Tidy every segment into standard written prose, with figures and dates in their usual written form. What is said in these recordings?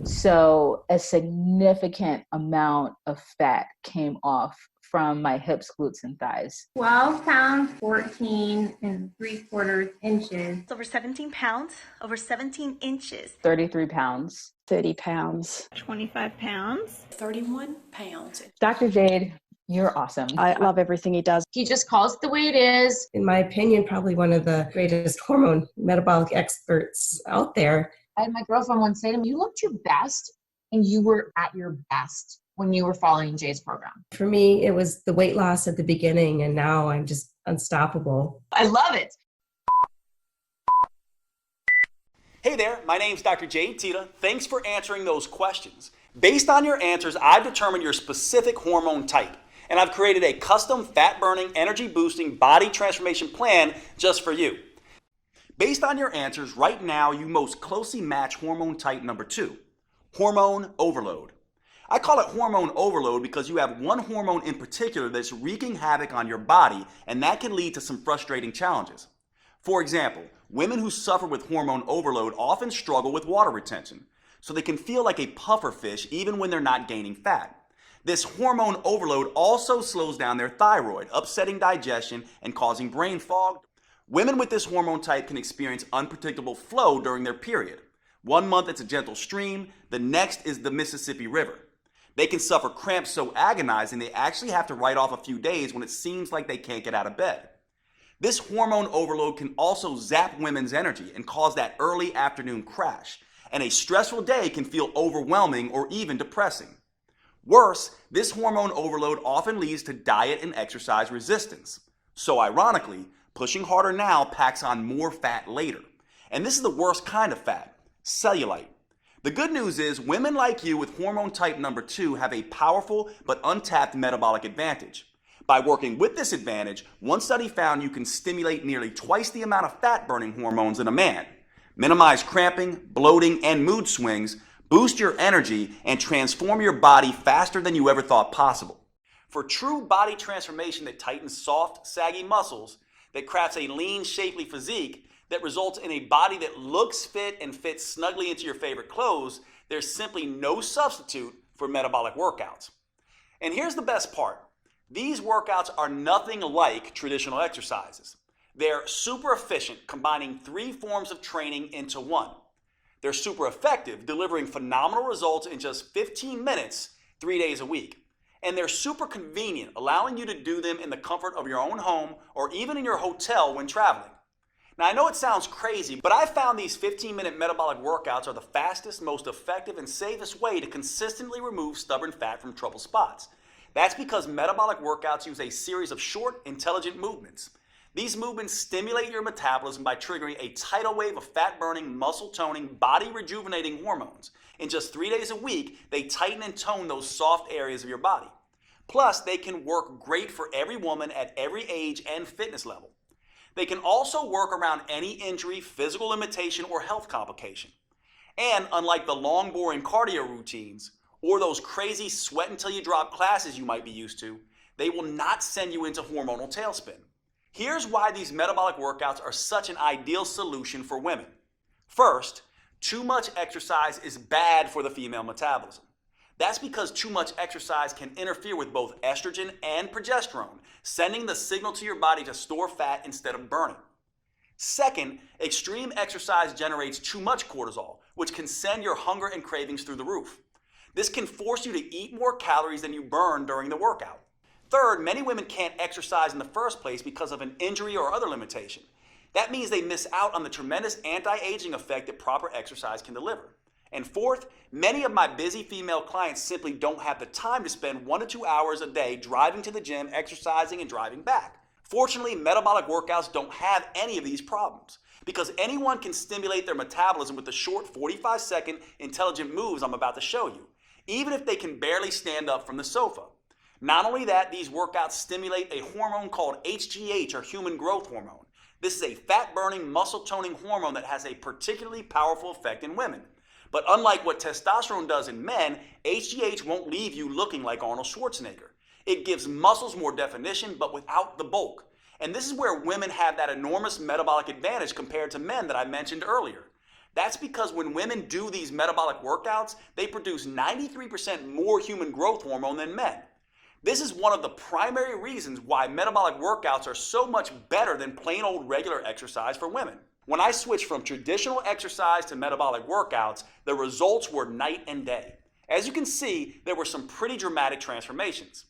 So a significant amount of fat came off from my hips, glutes, and thighs. 12 pounds, 14 and 3/4 inches. Over 17 pounds, over 17 inches. 33 pounds. 30 pounds. 25 pounds. 31 pounds. Dr. Jade, you're awesome. I love everything he does. He just calls it the way it is. In my opinion, probably one of the greatest hormone metabolic experts out there. I had my girlfriend once say to me, you looked your best and you were at your best when you were following Jay's program. For me, it was the weight loss at the beginning, and now I'm just unstoppable. I love it. Hey there, my name's Dr. Jade Tita. Thanks for answering those questions. Based on your answers, I've determined your specific hormone type, and I've created a custom fat-burning, energy-boosting body transformation plan just for you. Based on your answers, right now you most closely match hormone type number 2, hormone overload. I call it hormone overload because you have one hormone in particular that's wreaking havoc on your body, and that can lead to some frustrating challenges. For example, women who suffer with hormone overload often struggle with water retention, so they can feel like a puffer fish even when they're not gaining fat. This hormone overload also slows down their thyroid, upsetting digestion and causing brain fog. Women with this hormone type can experience unpredictable flow during their period. 1 month it's a gentle stream, the next is the Mississippi River. They can suffer cramps so agonizing they actually have to write off a few days when it seems like they can't get out of bed. This hormone overload can also zap women's energy and cause that early afternoon crash, and a stressful day can feel overwhelming or even depressing. Worse, this hormone overload often leads to diet and exercise resistance. So ironically, pushing harder now packs on more fat later. And this is the worst kind of fat, cellulite. The good news is women like you with hormone type number 2 have a powerful but untapped metabolic advantage. By working with this advantage, one study found you can stimulate nearly twice the amount of fat-burning hormones in a man, minimize cramping, bloating, and mood swings, boost your energy, and transform your body faster than you ever thought possible. For true body transformation that tightens soft, saggy muscles, that crafts a lean, shapely physique, that results in a body that looks fit and fits snugly into your favorite clothes, there's simply no substitute for metabolic workouts. And here's the best part. These workouts are nothing like traditional exercises. They're super efficient, combining 3 forms of training into one. They're super effective, delivering phenomenal results in just 15 minutes, 3 days a week. And they're super convenient, allowing you to do them in the comfort of your own home or even in your hotel when traveling. Now I know it sounds crazy, but I found these 15-minute metabolic workouts are the fastest, most effective, and safest way to consistently remove stubborn fat from trouble spots. That's because metabolic workouts use a series of short, intelligent movements. These movements stimulate your metabolism by triggering a tidal wave of fat-burning, muscle-toning, body-rejuvenating hormones. In just 3 days a week, they tighten and tone those soft areas of your body. Plus, they can work great for every woman at every age and fitness level. They can also work around any injury, physical limitation, or health complication. And unlike the long, boring cardio routines, or those crazy sweat until you drop classes you might be used to, they will not send you into hormonal tailspin. Here's why these metabolic workouts are such an ideal solution for women. First, too much exercise is bad for the female metabolism. That's because too much exercise can interfere with both estrogen and progesterone, sending the signal to your body to store fat instead of burning. Second, extreme exercise generates too much cortisol, which can send your hunger and cravings through the roof. This can force you to eat more calories than you burn during the workout. Third, many women can't exercise in the first place because of an injury or other limitation. That means they miss out on the tremendous anti-aging effect that proper exercise can deliver. And fourth, many of my busy female clients simply don't have the time to spend 1 to 2 hours a day driving to the gym, exercising, and driving back. Fortunately, metabolic workouts don't have any of these problems because anyone can stimulate their metabolism with the short 45-second intelligent moves I'm about to show you, even if they can barely stand up from the sofa. Not only that, these workouts stimulate a hormone called HGH, or human growth hormone. This is a fat-burning, muscle-toning hormone that has a particularly powerful effect in women. But unlike what testosterone does in men, HGH won't leave you looking like Arnold Schwarzenegger. It gives muscles more definition, but without the bulk. And this is where women have that enormous metabolic advantage compared to men that I mentioned earlier. That's because when women do these metabolic workouts, they produce 93% more human growth hormone than men. This is one of the primary reasons why metabolic workouts are so much better than plain old regular exercise for women. When I switched from traditional exercise to metabolic workouts, the results were night and day. As you can see, there were some pretty dramatic transformations.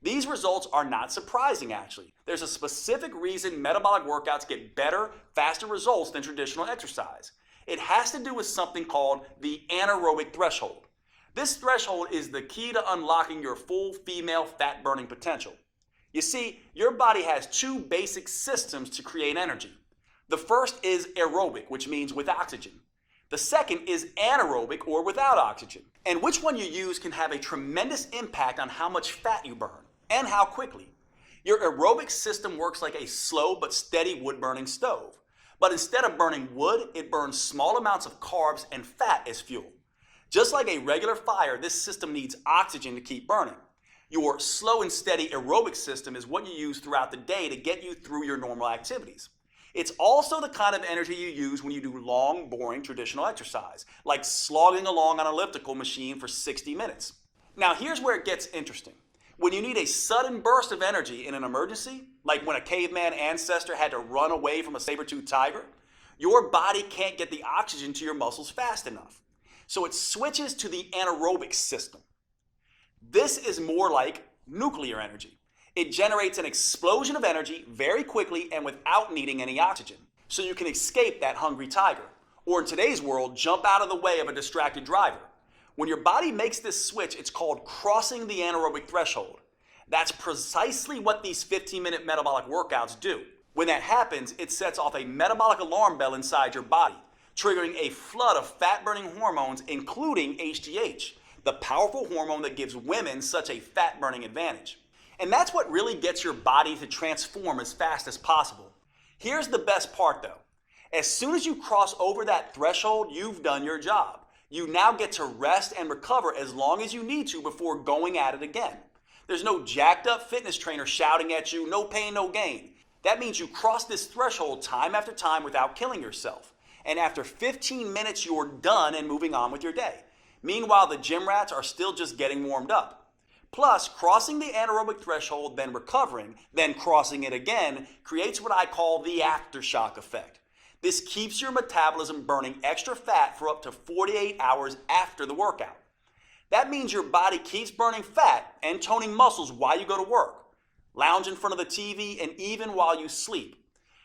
These results are not surprising, actually. There's a specific reason metabolic workouts get better, faster results than traditional exercise. It has to do with something called the anaerobic threshold. This threshold is the key to unlocking your full female fat burning potential. You see, your body has two basic systems to create energy. The first is aerobic, which means with oxygen. The second is anaerobic, or without oxygen. And which one you use can have a tremendous impact on how much fat you burn and how quickly. Your aerobic system works like a slow but steady wood-burning stove. But instead of burning wood, it burns small amounts of carbs and fat as fuel. Just like a regular fire, this system needs oxygen to keep burning. Your slow and steady aerobic system is what you use throughout the day to get you through your normal activities. It's also the kind of energy you use when you do long, boring traditional exercise, like slogging along on an elliptical machine for 60 minutes. Now here's where it gets interesting. When you need a sudden burst of energy in an emergency, like when a caveman ancestor had to run away from a saber-toothed tiger, your body can't get the oxygen to your muscles fast enough. So it switches to the anaerobic system. This is more like nuclear energy. It generates an explosion of energy very quickly and without needing any oxygen. So you can escape that hungry tiger, or in today's world, jump out of the way of a distracted driver. When your body makes this switch, it's called crossing the anaerobic threshold. That's precisely what these 15-minute metabolic workouts do. When that happens, it sets off a metabolic alarm bell inside your body, triggering a flood of fat-burning hormones, including HGH, the powerful hormone that gives women such a fat-burning advantage. And that's what really gets your body to transform as fast as possible. Here's the best part though. As soon as you cross over that threshold, you've done your job. You now get to rest and recover as long as you need to before going at it again. There's no jacked up fitness trainer shouting at you, no pain, no gain. That means you cross this threshold time after time without killing yourself. And after 15 minutes, you're done and moving on with your day. Meanwhile, the gym rats are still just getting warmed up. Plus, crossing the anaerobic threshold, then recovering, then crossing it again, creates what I call the aftershock effect. This keeps your metabolism burning extra fat for up to 48 hours after the workout. That means your body keeps burning fat and toning muscles while you go to work, lounge in front of the TV, and even while you sleep.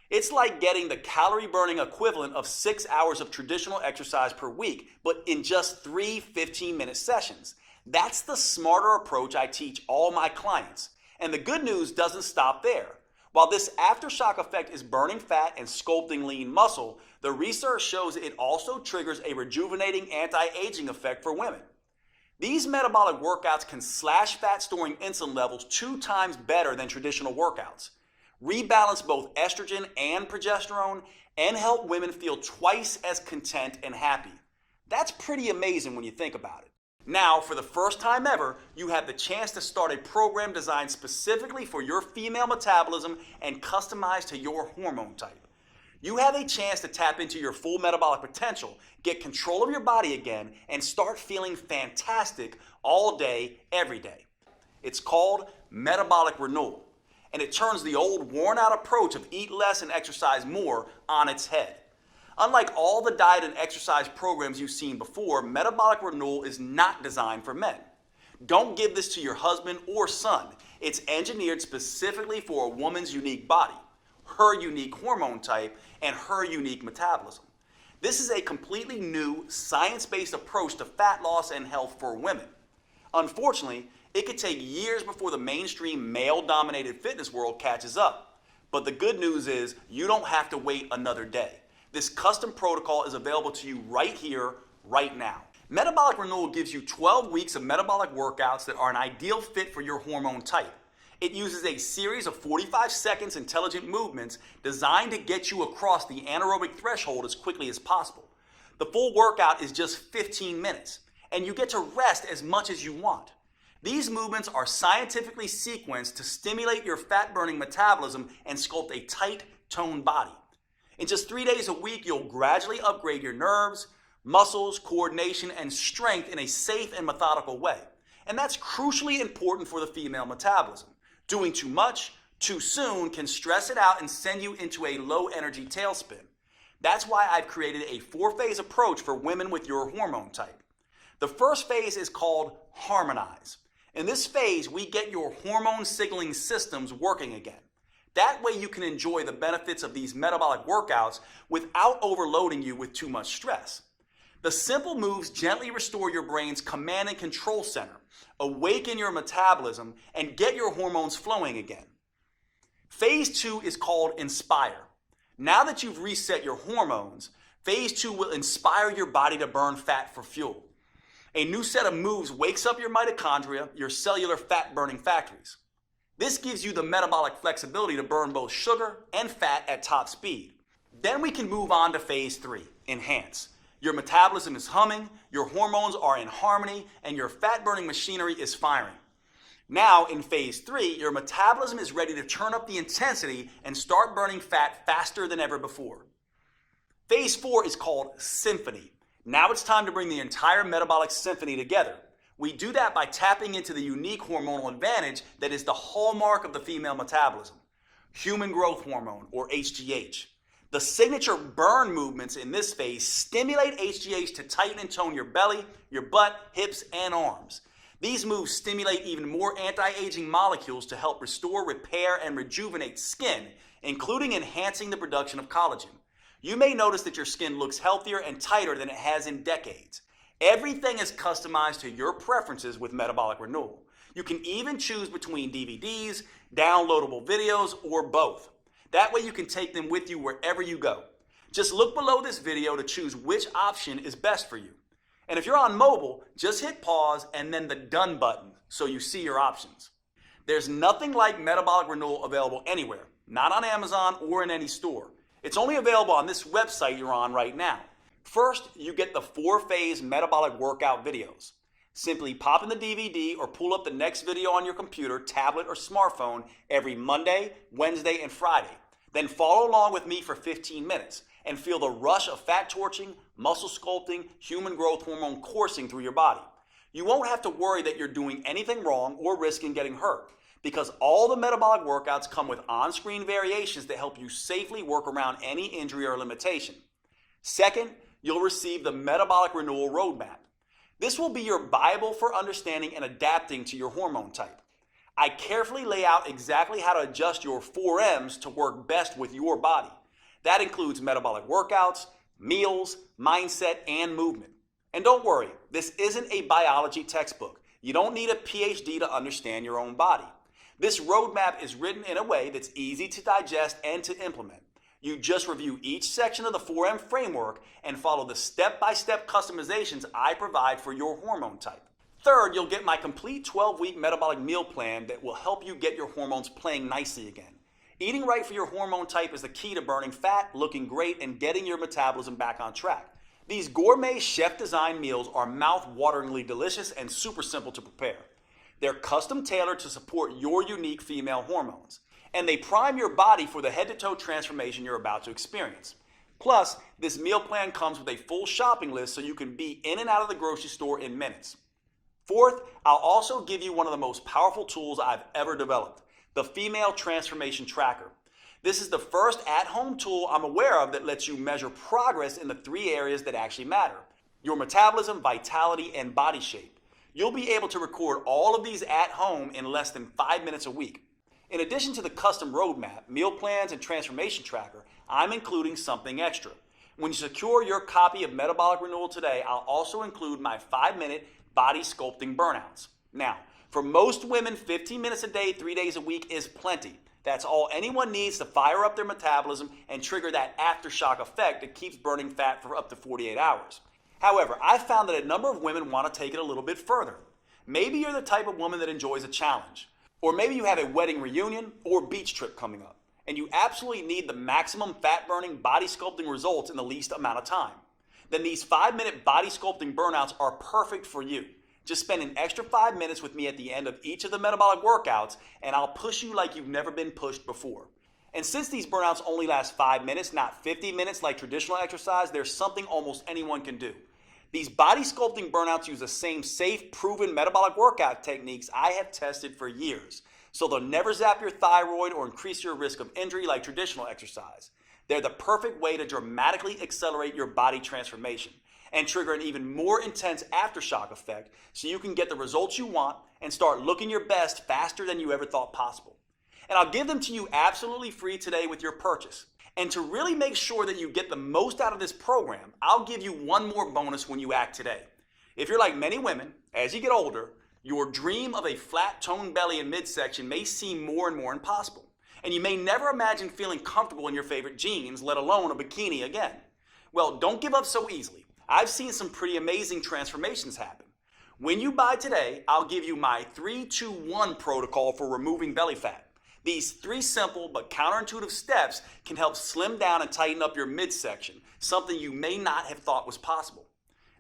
It's like getting the calorie burning equivalent of 6 hours of traditional exercise per week, but in just 3 15-minute sessions. That's the smarter approach I teach all my clients. And the good news doesn't stop there. While this aftershock effect is burning fat and sculpting lean muscle, the research shows it also triggers a rejuvenating anti-aging effect for women. These metabolic workouts can slash fat storing insulin levels 2 times better than traditional workouts, rebalance both estrogen and progesterone, and help women feel twice as content and happy. That's pretty amazing when you think about it. Now, for the first time ever, you have the chance to start a program designed specifically for your female metabolism and customized to your hormone type. You have a chance to tap into your full metabolic potential, get control of your body again, and start feeling fantastic all day, every day. It's called metabolic renewal, and it turns the old worn-out approach of eat less and exercise more on its head. Unlike all the diet and exercise programs you've seen before, metabolic renewal is not designed for men. Don't give this to your husband or son. It's engineered specifically for a woman's unique body, her unique hormone type, and her unique metabolism. This is a completely new, science-based approach to fat loss and health for women. Unfortunately, it could take years before the mainstream male-dominated fitness world catches up. But the good news is you don't have to wait another day. This custom protocol is available to you right here, right now. Metabolic Renewal gives you 12 weeks of metabolic workouts that are an ideal fit for your hormone type. It uses a series of 45 seconds intelligent movements designed to get you across the anaerobic threshold as quickly as possible. The full workout is just 15 minutes, and you get to rest as much as you want. These movements are scientifically sequenced to stimulate your fat-burning metabolism and sculpt a tight, toned body. In just 3 days a week, you'll gradually upgrade your nerves, muscles, coordination, and strength in a safe and methodical way. And that's crucially important for the female metabolism. Doing too much, too soon can stress it out and send you into a low energy tailspin. That's why I've created a 4-phase approach for women with your hormone type. The first phase is called harmonize. In this phase, we get your hormone signaling systems working again. That way you can enjoy the benefits of these metabolic workouts without overloading you with too much stress. The simple moves gently restore your brain's command and control center, awaken your metabolism, and get your hormones flowing again. Phase 2 is called inspire. Now that you've reset your hormones, phase 2 will inspire your body to burn fat for fuel. A new set of moves wakes up your mitochondria, your cellular fat burning factories. This gives you the metabolic flexibility to burn both sugar and fat at top speed. Then we can move on to phase 3, enhance. Your metabolism is humming, your hormones are in harmony, and your fat burning machinery is firing. Now, in phase 3, your metabolism is ready to turn up the intensity and start burning fat faster than ever before. Phase 4 is called symphony. Now it's time to bring the entire metabolic symphony together. We do that by tapping into the unique hormonal advantage that is the hallmark of the female metabolism, human growth hormone, or HGH. The signature burn movements in this phase stimulate HGH to tighten and tone your belly, your butt, hips, and arms. These moves stimulate even more anti-aging molecules to help restore, repair, and rejuvenate skin, including enhancing the production of collagen. You may notice that your skin looks healthier and tighter than it has in decades. Everything is customized to your preferences with Metabolic Renewal. You can even choose between DVDs, downloadable videos, or both. That way you can take them with you wherever you go. Just look below this video to choose which option is best for you. And if you're on mobile, just hit pause and then the done button so you see your options. There's nothing like Metabolic Renewal available anywhere, not on Amazon or in any store. It's only available on this website you're on right now. First, you get the 4-phase metabolic workout videos. Simply pop in the DVD or pull up the next video on your computer, tablet, or smartphone every Monday, Wednesday, and Friday. Then follow along with me for 15 minutes and feel the rush of fat torching, muscle sculpting, human growth hormone coursing through your body. You won't have to worry that you're doing anything wrong or risking getting hurt, because all the metabolic workouts come with on-screen variations that help you safely work around any injury or limitation. Second, you'll receive the Metabolic Renewal Roadmap. This will be your Bible for understanding and adapting to your hormone type. I carefully lay out exactly how to adjust your 4Ms to work best with your body. That includes metabolic workouts, meals, mindset, and movement. And don't worry, this isn't a biology textbook. You don't need a PhD to understand your own body. This roadmap is written in a way that's easy to digest and to implement. You just review each section of the 4M framework and follow the step-by-step customizations I provide for your hormone type. Third, you'll get my complete 12-week metabolic meal plan that will help you get your hormones playing nicely again. Eating right for your hormone type is the key to burning fat, looking great, and getting your metabolism back on track. These gourmet chef-designed meals are mouth-wateringly delicious and super simple to prepare. They're custom tailored to support your unique female hormones, and they prime your body for the head-to-toe transformation you're about to experience. Plus, this meal plan comes with a full shopping list so you can be in and out of the grocery store in minutes. Fourth, I'll also give you one of the most powerful tools I've ever developed, the Female Transformation Tracker. This is the first at-home tool I'm aware of that lets you measure progress in the 3 areas that actually matter: your metabolism, vitality, and body shape. You'll be able to record all of these at home in less than 5 minutes a week. In addition to the custom roadmap, meal plans, and transformation tracker, I'm including something extra. When you secure your copy of Metabolic Renewal today, I'll also include my 5-minute body sculpting burnouts. Now, for most women, 15 minutes a day, 3 days a week is plenty. That's all anyone needs to fire up their metabolism and trigger that aftershock effect that keeps burning fat for up to 48 hours. However, I've found that a number of women want to take it a little bit further. Maybe you're the type of woman that enjoys a challenge. Or maybe you have a wedding reunion or beach trip coming up, and you absolutely need the maximum fat-burning, body sculpting results in the least amount of time. Then these 5-minute body sculpting burnouts are perfect for you. Just spend an extra 5 minutes with me at the end of each of the metabolic workouts, and I'll push you like you've never been pushed before. And since these burnouts only last 5 minutes, not 50 minutes like traditional exercise, there's something almost anyone can do. These body sculpting burnouts use the same safe, proven metabolic workout techniques I have tested for years. So they'll never zap your thyroid or increase your risk of injury like traditional exercise. They're the perfect way to dramatically accelerate your body transformation and trigger an even more intense aftershock effect so you can get the results you want and start looking your best faster than you ever thought possible. And I'll give them to you absolutely free today with your purchase. And to really make sure that you get the most out of this program, I'll give you one more bonus when you act today. If you're like many women, as you get older, your dream of a flat toned belly and midsection may seem more and more impossible. And you may never imagine feeling comfortable in your favorite jeans, let alone a bikini again. Well, don't give up so easily. I've seen some pretty amazing transformations happen. When you buy today, I'll give you my 3-2-1 protocol for removing belly fat. These 3 simple but counterintuitive steps can help slim down and tighten up your midsection, something you may not have thought was possible.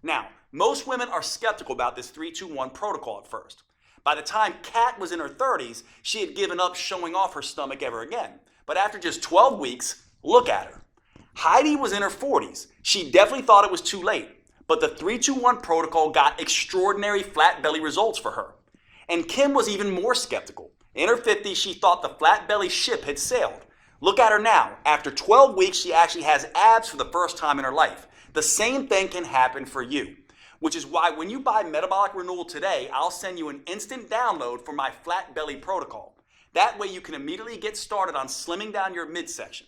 Now, most women are skeptical about this 3-2-1 protocol at first. By the time Kat was in her 30s, she had given up showing off her stomach ever again. But after just 12 weeks, look at her. Heidi was in her 40s. She definitely thought it was too late, but the 3-2-1 protocol got extraordinary flat belly results for her. And Kim was even more skeptical. In her 50s, she thought the flat belly ship had sailed. Look at her now. After 12 weeks, she actually has abs for the first time in her life. The same thing can happen for you, which is why when you buy Metabolic Renewal today, I'll send you an instant download for my flat belly protocol. That way you can immediately get started on slimming down your midsection.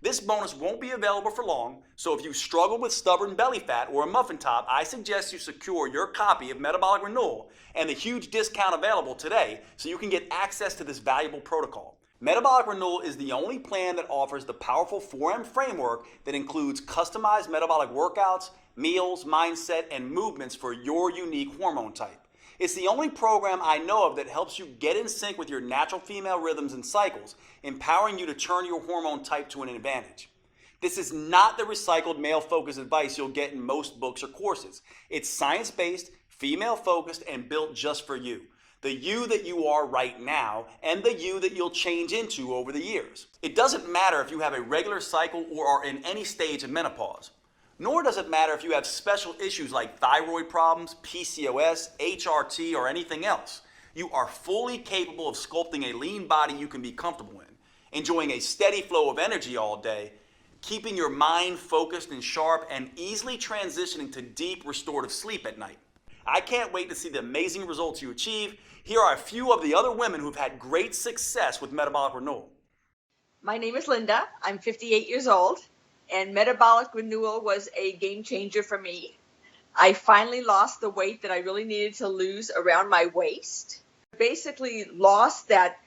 This bonus won't be available for long, so if you struggle with stubborn belly fat or a muffin top, I suggest you secure your copy of Metabolic Renewal and the huge discount available today so you can get access to this valuable protocol. Metabolic Renewal is the only plan that offers the powerful 4M framework that includes customized metabolic workouts, meals, mindset, and movements for your unique hormone type. It's the only program I know of that helps you get in sync with your natural female rhythms and cycles, empowering you to turn your hormone type to an advantage. This is not the recycled male-focused advice you'll get in most books or courses. It's science-based, female-focused, and built just for you. The you that you are right now, and the you that you'll change into over the years. It doesn't matter if you have a regular cycle or are in any stage of menopause. Nor does it matter if you have special issues like thyroid problems, PCOS, HRT, or anything else. You are fully capable of sculpting a lean body you can be comfortable in, enjoying a steady flow of energy all day, keeping your mind focused and sharp, and easily transitioning to deep restorative sleep at night. I can't wait to see the amazing results you achieve. Here are a few of the other women who've had great success with Metabolic Renewal. My name is Linda. I'm 58 years old, and Metabolic Renewal was a game changer for me. I finally lost the weight that I really needed to lose around my waist. Basically lost that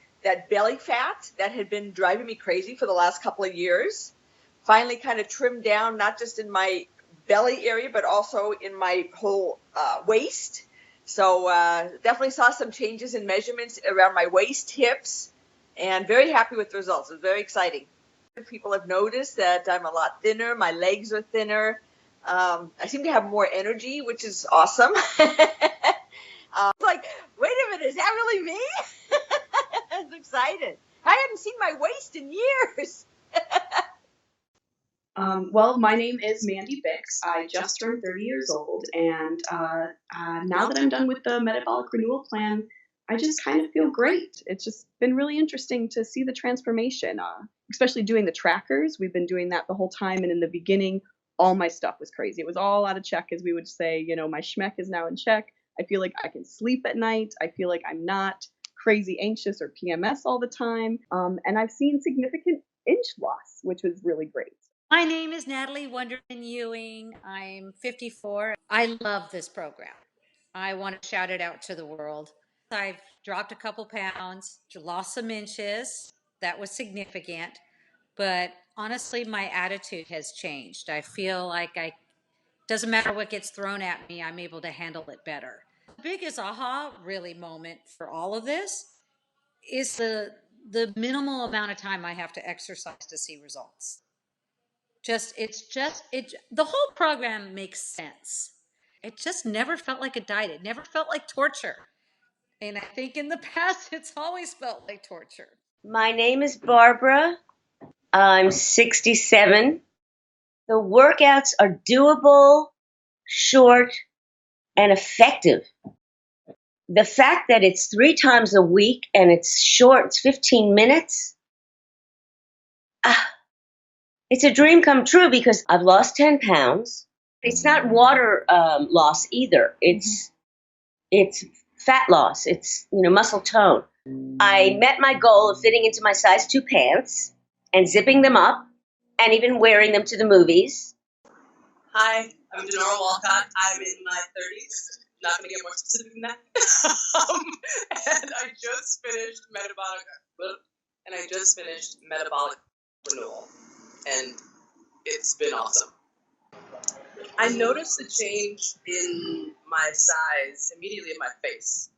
belly fat that had been driving me crazy for the last couple of years. Finally kind of trimmed down, not just in my belly area, but also in my whole waist. So definitely saw some changes in measurements around my waist, hips, and very happy with the results. It was very exciting. People have noticed that I'm a lot thinner. My legs are thinner. I seem to have more energy, which is awesome. Like, wait a minute, is that really me? I was excited. I hadn't seen my waist in years. Well, my name is Mandy Bix. I just turned 30 years old, and now that I'm done with the Metabolic Renewal Plan, I just kind of feel great. It's just been really interesting to see the transformation, especially doing the trackers. We've been doing that the whole time, and in the beginning, all my stuff was crazy. It was all out of check, as we would say. You know, my schmeck is now in check. I feel like I can sleep at night. I feel like I'm not crazy anxious or PMS all the time, and I've seen significant inch loss, which was really great. My name is Natalie Wonderman Ewing. I'm 54. I love this program. I want to shout it out to the world. I've dropped a couple pounds, lost some inches. That was significant. But honestly, my attitude has changed. I feel like doesn't matter what gets thrown at me, I'm able to handle it better. The biggest aha really moment for all of this is the minimal amount of time I have to exercise to see results. The whole program makes sense. It just never felt like a diet. It never felt like torture. And I think in the past, it's always felt like torture. My name is Barbara, I'm 67. The workouts are doable, short, and effective. The fact that it's 3 times a week and it's short, it's 15 minutes, it's a dream come true because I've lost 10 pounds. It's not water loss either. It's fat loss. It's, muscle tone. I met my goal of fitting into my size 2 pants and zipping them up and even wearing them to the movies. Hi, I'm Denora Walcott. I'm in my 30s. Not going to get more specific than that. And I just finished metabolic renewal, and it's been awesome. I noticed the change in my size immediately in my face.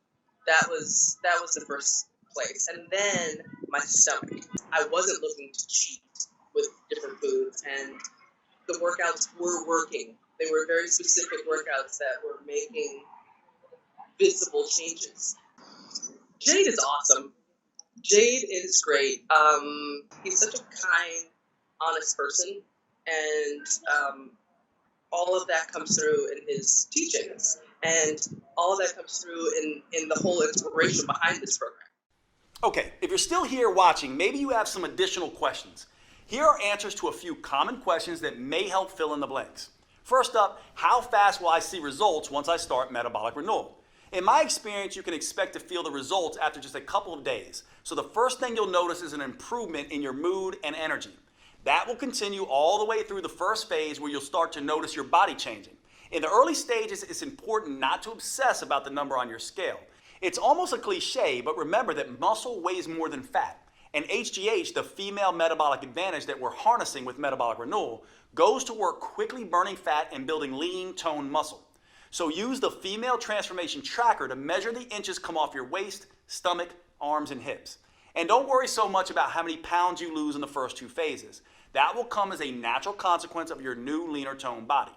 That was the first place, and then my stomach. I wasn't looking to cheat with different foods, and the workouts were working. They were very specific workouts that were making visible changes. Jade is awesome. Jade is great. He's such a kind, honest person, and all of that comes through in his teachings, and all of that comes through in the whole inspiration behind this program. Okay, if you're still here watching, maybe you have some additional questions. Here are answers to a few common questions that may help fill in the blanks. First up, how fast will I see results once I start metabolic renewal? In my experience, you can expect to feel the results after just a couple of days. So the first thing you'll notice is an improvement in your mood and energy. That will continue all the way through the first phase where you'll start to notice your body changing. In the early stages, it's important not to obsess about the number on your scale. It's almost a cliche, but remember that muscle weighs more than fat. And HGH, the female metabolic advantage that we're harnessing with metabolic renewal, goes to work quickly burning fat and building lean, toned muscle. So use the female transformation tracker to measure the inches come off your waist, stomach, arms, and hips. And don't worry so much about how many pounds you lose in the first 2 phases. That will come as a natural consequence of your new, leaner toned body.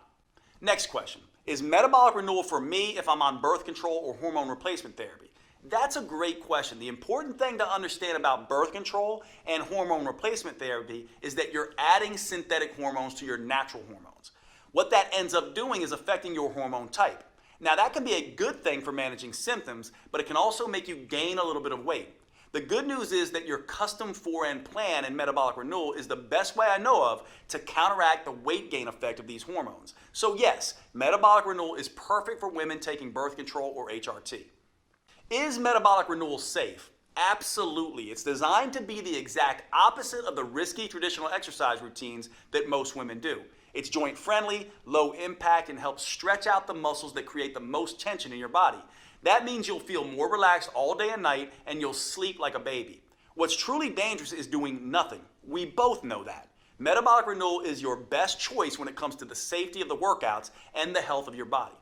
Next question. Is metabolic renewal for me if I'm on birth control or hormone replacement therapy? That's a great question. The important thing to understand about birth control and hormone replacement therapy is that you're adding synthetic hormones to your natural hormones. What that ends up doing is affecting your hormone type. Now that can be a good thing for managing symptoms, but it can also make you gain a little bit of weight. The good news is that your custom 4N plan in metabolic renewal is the best way I know of to counteract the weight gain effect of these hormones. So yes, metabolic renewal is perfect for women taking birth control or HRT. Is metabolic renewal safe? Absolutely. It's designed to be the exact opposite of the risky traditional exercise routines that most women do. It's joint friendly, low impact, and helps stretch out the muscles that create the most tension in your body. That means you'll feel more relaxed all day and night, and you'll sleep like a baby. What's truly dangerous is doing nothing. We both know that. Metabolic renewal is your best choice when it comes to the safety of the workouts and the health of your body.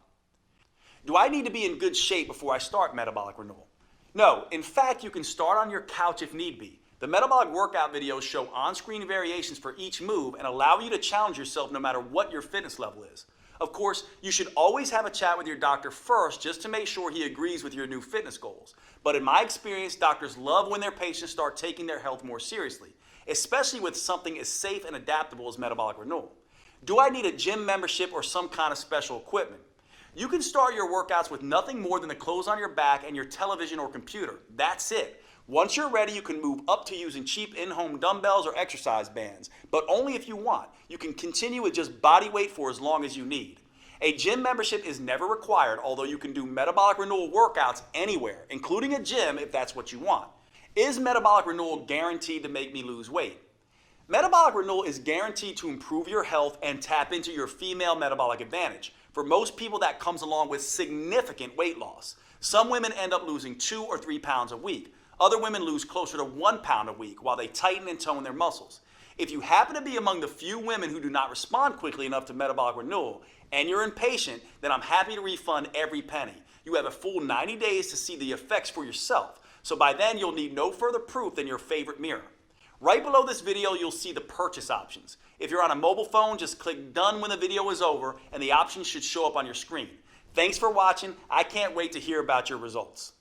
Do I need to be in good shape before I start metabolic renewal? No, in fact, you can start on your couch if need be. The metabolic workout videos show on-screen variations for each move and allow you to challenge yourself no matter what your fitness level is. Of course, you should always have a chat with your doctor first just to make sure he agrees with your new fitness goals. But in my experience, doctors love when their patients start taking their health more seriously, especially with something as safe and adaptable as metabolic renewal. Do I need a gym membership or some kind of special equipment? You can start your workouts with nothing more than the clothes on your back and your television or computer. That's it. Once you're ready, you can move up to using cheap in-home dumbbells or exercise bands, but only if you want. You can continue with just body weight for as long as you need. A gym membership is never required, although you can do metabolic renewal workouts anywhere, including a gym if that's what you want. Is metabolic renewal guaranteed to make me lose weight? Metabolic renewal is guaranteed to improve your health and tap into your female metabolic advantage. For most people, that comes along with significant weight loss. Some women end up losing 2 or 3 pounds a week. Other women lose closer to 1 pound a week while they tighten and tone their muscles. If you happen to be among the few women who do not respond quickly enough to metabolic renewal and you're impatient, then I'm happy to refund every penny. You have a full 90 days to see the effects for yourself. So by then, you'll need no further proof than your favorite mirror. Right below this video, you'll see the purchase options. If you're on a mobile phone, just click done when the video is over and the options should show up on your screen. Thanks for watching. I can't wait to hear about your results.